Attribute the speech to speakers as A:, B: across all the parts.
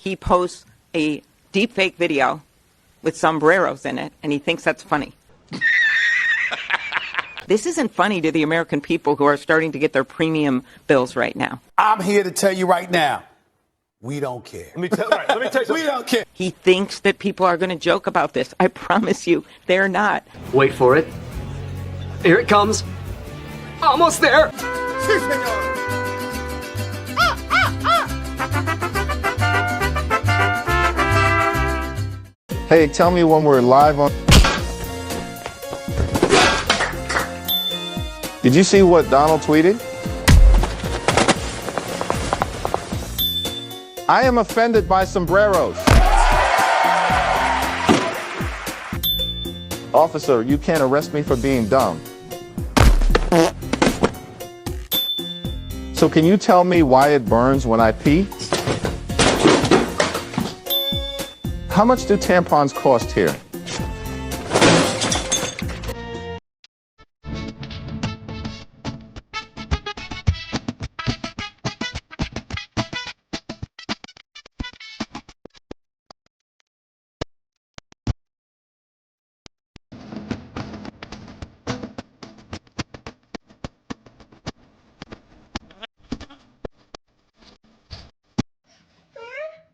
A: he posts a deepfake video with sombreros in it, and he thinks that's funny. This isn't funny to the American people who are starting to get their premium bills right now.
B: I'm here to tell you right now, we don't care. Let me tell you something. We don't care.
A: He thinks that people are going to joke about this. I promise you, they're not.
C: Wait for it. Here it comes. Almost there.
D: Hey, tell me when we're live on. Did you see what Donald tweeted? I am offended by sombreros. Officer, you can't arrest me for being dumb. So can you tell me why it burns when I pee? How much do tampons cost here?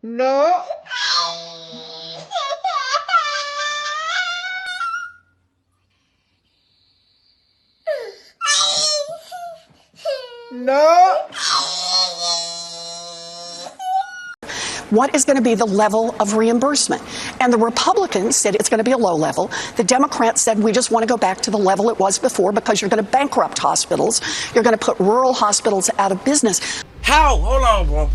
E: No. No.
F: What is going to be the level of reimbursement? And the Republicans said it's going to be a low level. The Democrats said we just want to go back to the level it was before because you're going to bankrupt hospitals. You're going to put rural hospitals out of business.
E: How? Hold on, bro.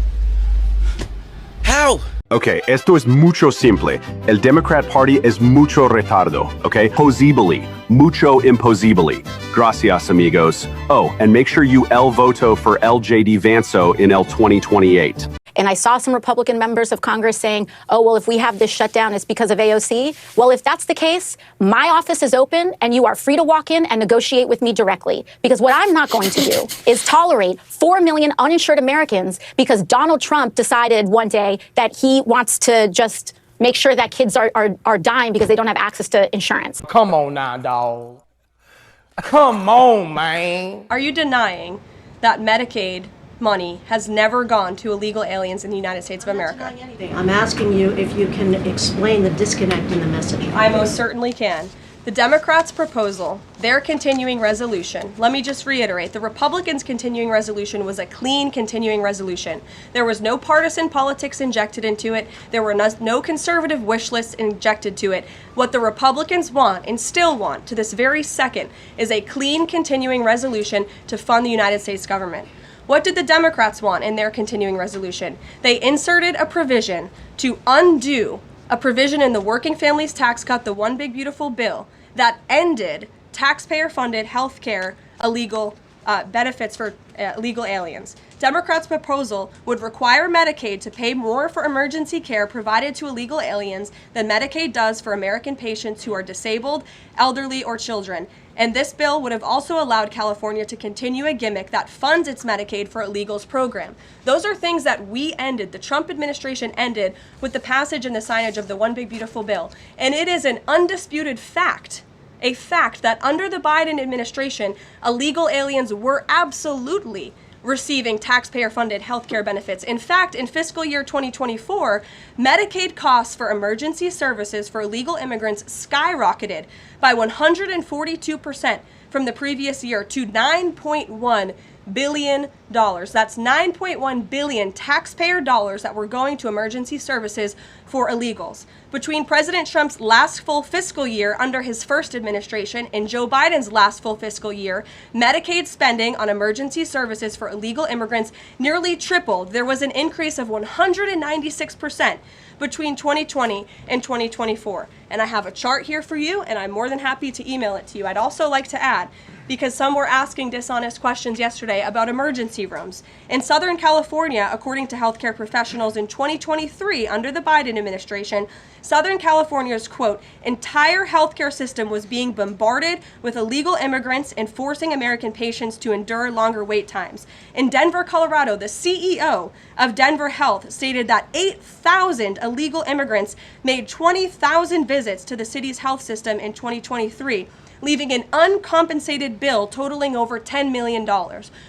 E: How?
G: Okay, esto es mucho simple. El Democrat Party es mucho retardo, okay? Posibly, mucho imposibly. Gracias, amigos. Oh, and make sure you voto for LJD Vanso in el 2028.
H: And I saw some Republican members of Congress saying, oh, well, if we have this shutdown, it's because of AOC. Well, if that's the case, my office is open and you are free to walk in and negotiate with me directly. Because what I'm not going to do is tolerate 4 million uninsured Americans because Donald Trump decided one day that he wants to just make sure that kids are dying because they don't have access to insurance.
E: Come on now, dog. Come on, man.
I: Are you denying that Medicaid money has never gone to illegal aliens in the United States of America?
J: I'm not denying anything. I'm asking you if you can explain the disconnect in the message.
I: I most certainly can. The Democrats' proposal, their continuing resolution, let me just reiterate, the Republicans' continuing resolution was a clean continuing resolution. There was no partisan politics injected into it. There were no conservative wish lists injected to it. What the Republicans want and still want to this very second is a clean continuing resolution to fund the United States government. What did the Democrats want in their continuing resolution? They inserted a provision to undo a provision in the Working Families Tax Cut, the One Big Beautiful Bill, that ended taxpayer-funded health care illegal benefits for illegal aliens. Democrats' proposal would require Medicaid to pay more for emergency care provided to illegal aliens than Medicaid does for American patients who are disabled, elderly, or children. And this bill would have also allowed California to continue a gimmick that funds its Medicaid for Illegals program. Those are things that we ended, the Trump administration ended, with the passage and the signage of the One Big Beautiful Bill. And it is an undisputed fact, a fact that under the Biden administration, illegal aliens were absolutely receiving taxpayer-funded health care benefits. In fact, in fiscal year 2024, Medicaid costs for emergency services for illegal immigrants skyrocketed by 142% from the previous year to $9.1 billion. That's $9.1 billion taxpayer dollars that were going to emergency services for illegals. Between President Trump's last full fiscal year under his first administration and Joe Biden's last full fiscal year, Medicaid spending on emergency services for illegal immigrants nearly tripled. There was an increase of 196% between 2020 and 2024. And I have a chart here for you, and I'm more than happy to email it to you. I'd also like to add because some were asking dishonest questions yesterday about emergency rooms. In Southern California, according to healthcare professionals in 2023 under the Biden administration, Southern California's, quote, entire healthcare system was being bombarded with illegal immigrants and forcing American patients to endure longer wait times. In Denver, Colorado, the CEO of Denver Health stated that 8,000 illegal immigrants made 20,000 visits to the city's health system in 2023, leaving an uncompensated bill totaling over $10 million.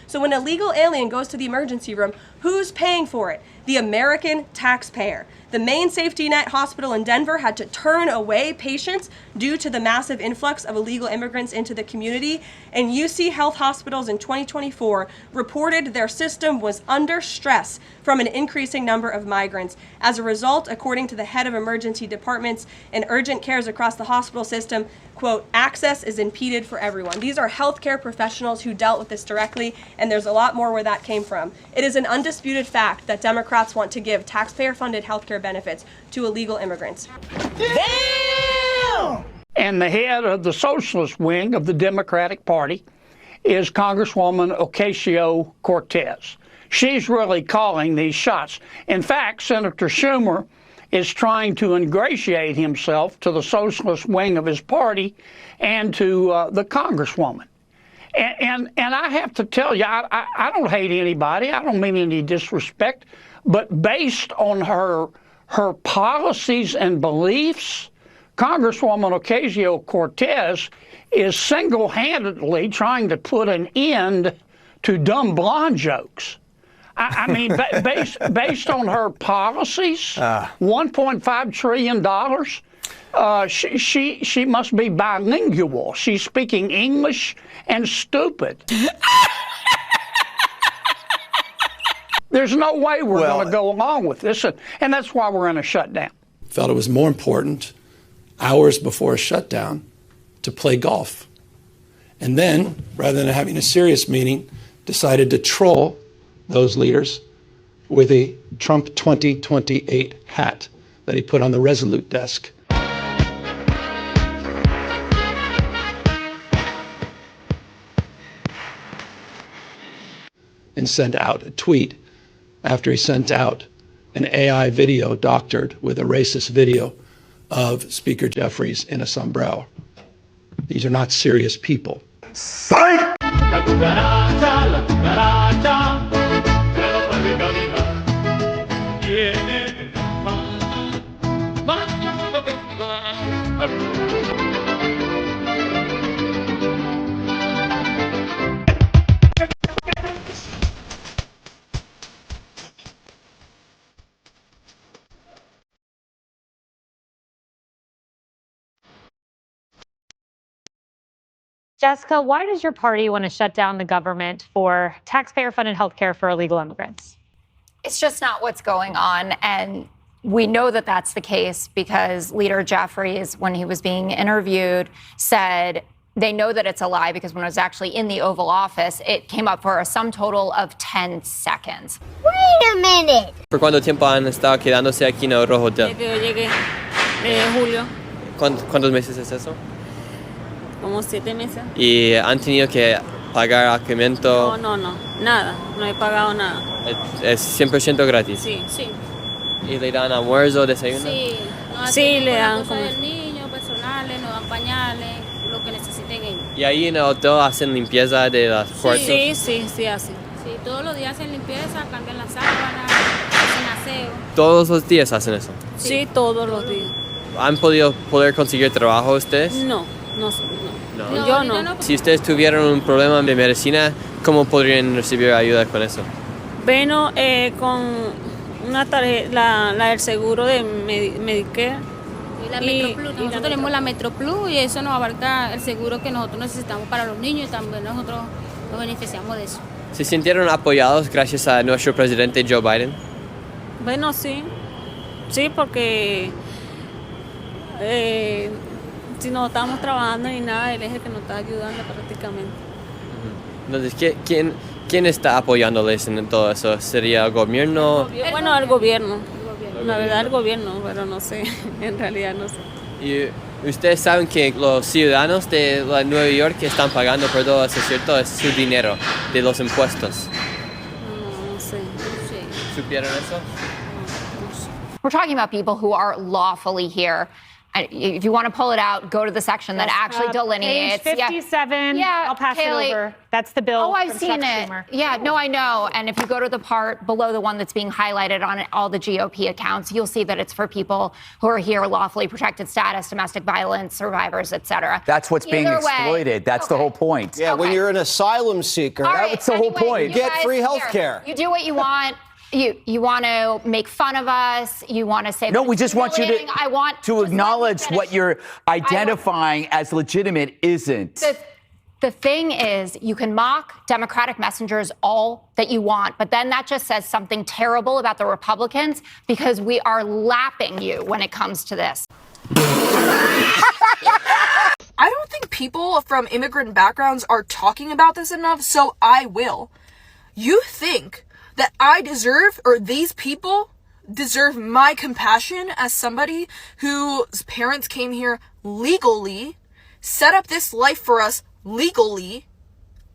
I: So when a illegal alien goes to the emergency room, who's paying for it? The American taxpayer. The main safety net hospital in Denver had to turn away patients due to the massive influx of illegal immigrants into the community, and UC Health Hospitals in 2024 reported their system was under stress from an increasing number of migrants. As a result, according to the head of emergency departments and urgent cares across the hospital system, quote, access is impeded for everyone. These are healthcare professionals who dealt with this directly, and there's a lot more where that came from. It is an undisputed fact that Democrats want to give taxpayer-funded healthcare benefits to illegal immigrants.
E: Damn! And the head of the socialist wing of the Democratic Party is Congresswoman Ocasio-Cortez. She's really calling these shots. In fact, Senator Schumer is trying to ingratiate himself to the socialist wing of his party and to the Congresswoman. And I have to tell you, I don't hate anybody. I don't mean any disrespect. But based on her policies and beliefs, Congresswoman Ocasio-Cortez is single-handedly trying to put an end to dumb blonde jokes. I mean, based on her policies, $1.5 trillion, she must be bilingual. She's speaking English and stupid. There's no way we're going to go along with this, and that's why we're in a shutdown.
K: Felt it was more important, hours before a shutdown, to play golf. And then, rather than having a serious meeting, decided to troll those leaders with a Trump 2028 hat that he put on the Resolute desk. And sent out a tweet after he sent out an AI video doctored with a racist video of Speaker Jeffries in a sombrero. These are not serious people.
E: Psych!
L: Jessica, why does your party want to shut down the government for taxpayer-funded health care for illegal immigrants?
M: It's just not what's going on. And we know that that's the case because Leader Jeffries, when he was being interviewed, said they know that it's a lie because when it was actually in the Oval Office, it came up for a sum total of 10 seconds.
N: Wait a minute.
O: ¿Por cuánto tiempo han estado quedándose aquí en el Rojo Hotel?
P: Desde que yo llegué, julio.
O: ¿Cuántos meses es eso?
P: Como 7 meses.
O: ¿Y han tenido que pagar alojamiento?
P: No, nada, no he pagado nada.
O: ¿Es 100% gratis?
P: Sí.
O: ¿Y le dan almuerzo, desayuno?
P: Sí, le dan cosas del niño, personales, nos dan pañales, lo que necesiten ellos.
O: ¿Y ahí en el hotel hacen limpieza de las puertas?
P: Sí, hacen. Sí, todos los días hacen limpieza, cambian las sábanas, hacen aseo.
O: ¿Todos los días hacen eso?
P: Sí, todos los días.
O: ¿Han podido conseguir trabajo ustedes?
P: No. Yo no.
O: Si ustedes tuvieran un problema de medicina, ¿cómo podrían recibir ayuda con eso?
P: Bueno, con una tarjeta, la del seguro de Medicare.
Q: Y la MetroPlus. Nosotros tenemos la MetroPlus y eso nos abarca el seguro que nosotros necesitamos para los niños y también nosotros nos beneficiamos de eso.
O: ¿Se sintieron apoyados gracias a nuestro presidente Joe Biden?
P: Bueno, sí, porque si no estamos trabajando ni nada, él es el que nos está ayudando prácticamente.
O: Entonces, ¿quién está apoyándoles en todo eso? ¿Sería el gobierno?
P: Bueno, el gobierno. La verdad, el gobierno, pero no sé, en realidad no sé.
O: Y ustedes saben que los ciudadanos de Nueva York que están pagando por todo eso, ¿cierto? Es su dinero, de los impuestos.
P: No sé.
O: ¿Supieron eso?
M: We're talking about people who are lawfully here. If you want to pull it out, go to the section that actually delineates.
L: Page 57.
M: Yeah,
L: I'll pass
M: Kaylee,
L: it over. That's the bill.
M: Oh, I've
L: from
M: seen
L: Chuck
M: it.
L: Schumer.
M: Yeah, no, I know. And if you go to the part below the one that's being highlighted on all the GOP accounts, you'll see that it's for people who are here lawfully protected status, domestic violence survivors, etc.
N: That's what's being exploited. That's the whole point.
R: Yeah, when you're an asylum seeker,
N: that's the whole point.
R: You get free health care.
M: You do what you want. You want to make fun of us. You want to say
N: No, we just want you to
M: to
N: acknowledge what you're identifying as legitimate isn't.
M: The thing is, you can mock Democratic messengers all that you want, but then that just says something terrible about the Republicans because we are lapping you when it comes to this.
S: I don't think people from immigrant backgrounds are talking about this enough, so I will. You think that I deserve, or these people deserve my compassion as somebody whose parents came here legally, set up this life for us legally?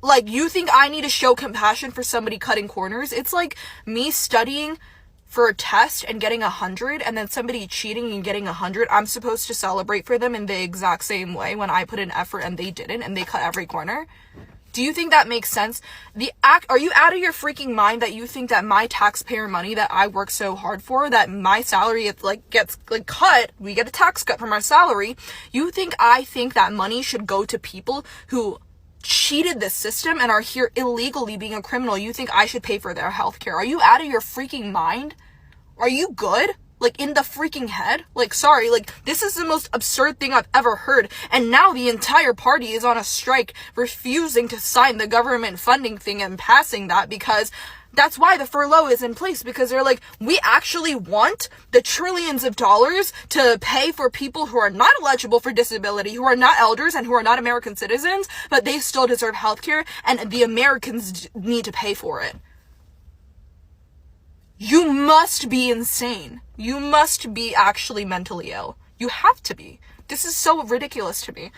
S: Like, you think I need to show compassion for somebody cutting corners? It's like me studying for a test and getting 100, and then somebody cheating and getting 100. I'm supposed to celebrate for them in the exact same way when I put in effort and they didn't, and they cut every corner. Do you think that makes sense? Are you out of your freaking mind that you think that my taxpayer money that I work so hard for, that my salary gets cut, we get a tax cut from our salary? You think I think that money should go to people who cheated the system and are here illegally being a criminal? You think I should pay for their health care? Are you out of your freaking mind? Are you good? Like, in the freaking head? Like, sorry, like, this is the most absurd thing I've ever heard. And now the entire party is on a strike, refusing to sign the government funding thing and passing that, because that's why the furlough is in place, because they're like, we actually want the trillions of dollars to pay for people who are not eligible for disability, who are not elders, and who are not American citizens, but they still deserve healthcare, and the Americans need to pay for it. You must be insane. You must be actually mentally ill. You have to be. This is so ridiculous to me.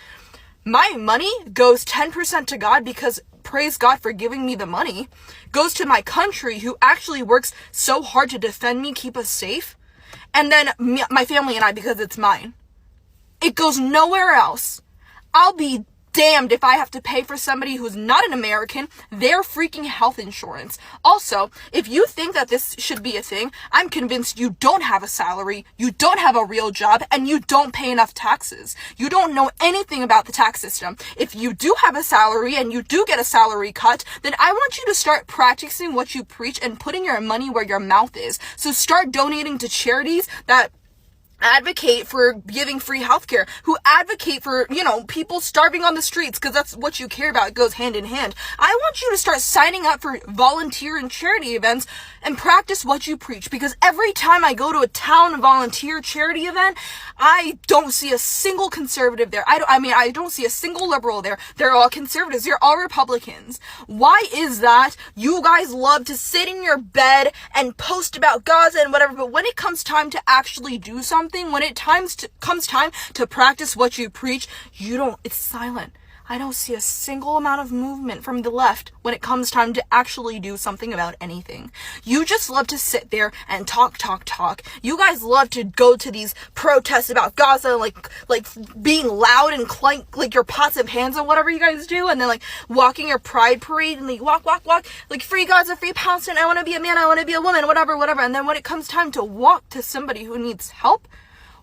S: My money goes 10% to God, because praise God for giving me the money, goes to my country who actually works so hard to defend me, keep us safe, and then my family and I, because it's mine. It goes nowhere else. I'll be damned if I have to pay for somebody who's not an American their freaking health insurance. Also, if you think that this should be a thing, I'm convinced you don't have a salary, you don't have a real job, and you don't pay enough taxes. You don't know anything about the tax system. If you do have a salary and you do get a salary cut, then I want you to start practicing what you preach and putting your money where your mouth is. So start donating to charities that advocate for giving free healthcare, who advocate for, people starving on the streets, because that's what you care about. It goes hand in hand. I want you to start signing up for volunteer and charity events and practice what you preach, because every time I go to a town volunteer charity event, I don't see a single conservative there. I don't see a single liberal there. They're all conservatives. They're all Republicans. Why is that? You guys love to sit in your bed and post about Gaza and whatever, but when it comes time to actually do something, when it comes time to practice what you preach, it's silent. I don't see a single amount of movement from the left when it comes time to actually do something about anything. You just love to sit there and talk. You guys love to go to these protests about Gaza, like being loud and clank like your pots and pans and whatever you guys do, and then like walking your pride parade and like walk, like free Gaza, free Palestine, I want to be a man, I want to be a woman, whatever. And then when it comes time to walk to somebody who needs help,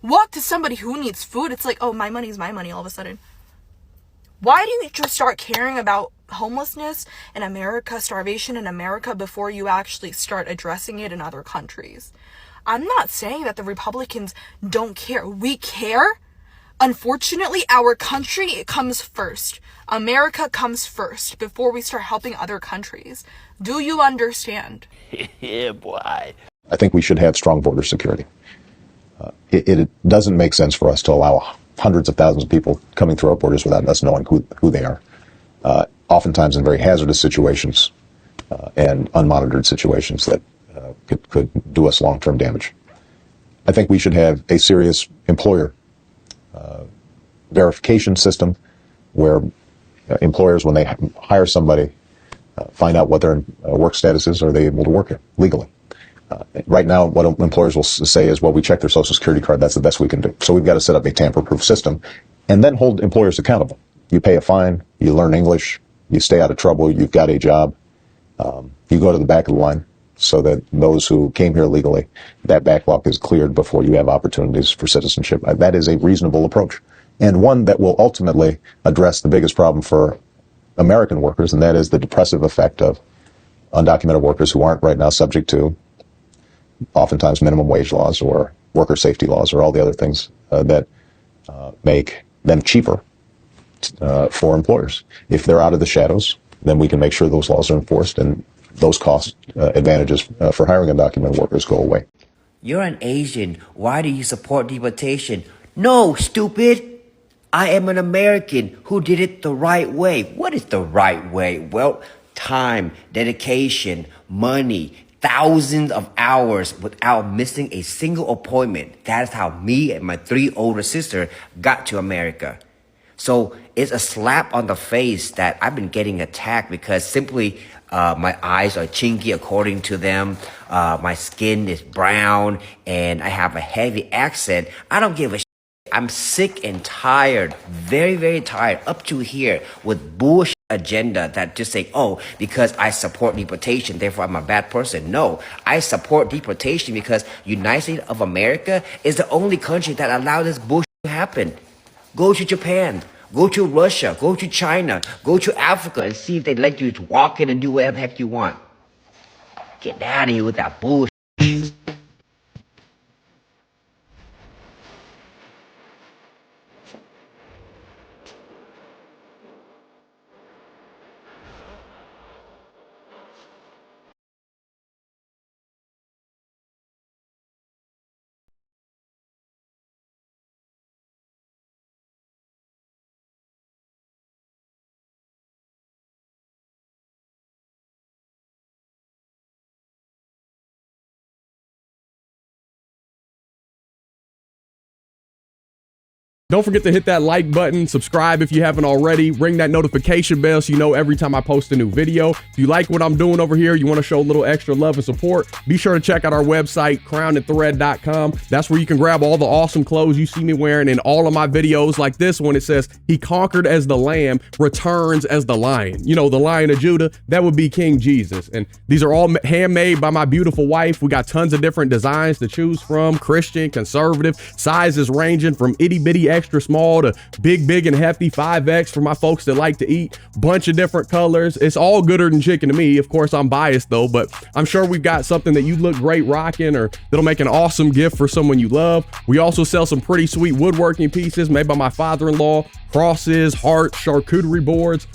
S: walk to somebody who needs food, it's like, oh, my money's my money all of a sudden. Why do you just start caring about homelessness in America, starvation in America, before you actually start addressing it in other countries? I'm not saying that the Republicans don't care. We care. Unfortunately, our country comes first. America comes first before we start helping other countries. Do you understand?
T: Yeah, boy.
U: I think we should have strong border security. It doesn't make sense for us to allow hundreds of thousands of people coming through our borders without us knowing who they are. Oftentimes in very hazardous situations and unmonitored situations that could do us long-term damage. I think we should have a serious employer verification system where employers, when they hire somebody, find out what their work status is. Are they able to work legally? Right now, what employers will say is, well, we check their social security card. That's the best we can do. So we've got to set up a tamper-proof system and then hold employers accountable. You pay a fine, you learn English, you stay out of trouble, you've got a job, you go to the back of the line so that those who came here legally, that backlog is cleared before you have opportunities for citizenship. That is a reasonable approach, and one that will ultimately address the biggest problem for American workers, and that is the depressive effect of undocumented workers who aren't right now subject to oftentimes minimum wage laws or worker safety laws or all the other things that make them cheaper for employers. If they're out of the shadows, then we can make sure those laws are enforced and those cost advantages for hiring undocumented workers go away.
T: You're an Asian. Why do you support deportation? No, stupid. I am an American who did it the right way. What is the right way? Well, time, dedication, money, thousands of hours without missing a single appointment. That is how me and my 3 older sisters got to America. So it's a slap on the face that I've been getting attacked because simply my eyes are chinky according to them. My skin is brown and I have a heavy accent. I don't give a shit. I'm sick and tired, very, very tired, up to here with bullshit agenda that just say, oh, because I support deportation, therefore I'm a bad person. No, I support deportation because United States of America is the only country that allowed this bullshit to happen. Go to Japan, go to Russia, go to China, go to Africa and see if they let you walk in and do whatever the heck you want. Get out of here with that bullshit.
V: Don't forget to hit that like button, subscribe if you haven't already, ring that notification bell so you know every time I post a new video. If you like what I'm doing over here, you want to show a little extra love and support, be sure to check out our website, crownedthread.com. That's where you can grab all the awesome clothes you see me wearing in all of my videos. Like this one, it says, he conquered as the lamb, returns as the lion. You know, the Lion of Judah, that would be King Jesus. And these are all handmade by my beautiful wife. We got tons of different designs to choose from, Christian, conservative, sizes ranging from itty bitty extra small to big and hefty 5X for my folks that like to eat. Bunch of different colors. It's all gooder than chicken to me. Of course, I'm biased though, but I'm sure we've got something that you look great rocking or that'll make an awesome gift for someone you love. We also sell some pretty sweet woodworking pieces made by my father-in-law, crosses, hearts, charcuterie boards.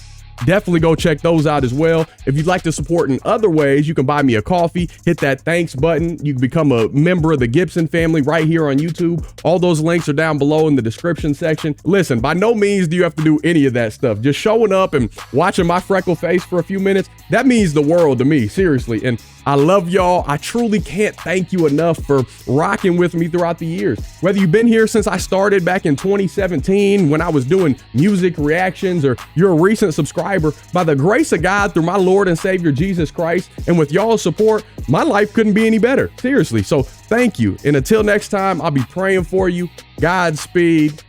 V: Definitely go check those out as well. If you'd like to support in other ways, you can buy me a coffee, hit that thanks button. You can become a member of the Gibson family right here on YouTube. All those links are down below in the description section. Listen, by no means do you have to do any of that stuff. Just showing up and watching my freckle face for a few minutes, that means the world to me, seriously. And I love y'all. I truly can't thank you enough for rocking with me throughout the years. Whether you've been here since I started back in 2017 when I was doing music reactions, or you're a recent subscriber, by the grace of God through my Lord and Savior Jesus Christ, and with y'all's support, my life couldn't be any better. Seriously. So thank you. And until next time, I'll be praying for you. Godspeed.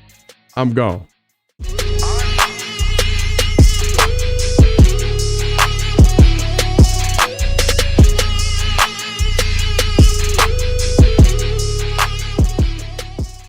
V: I'm gone.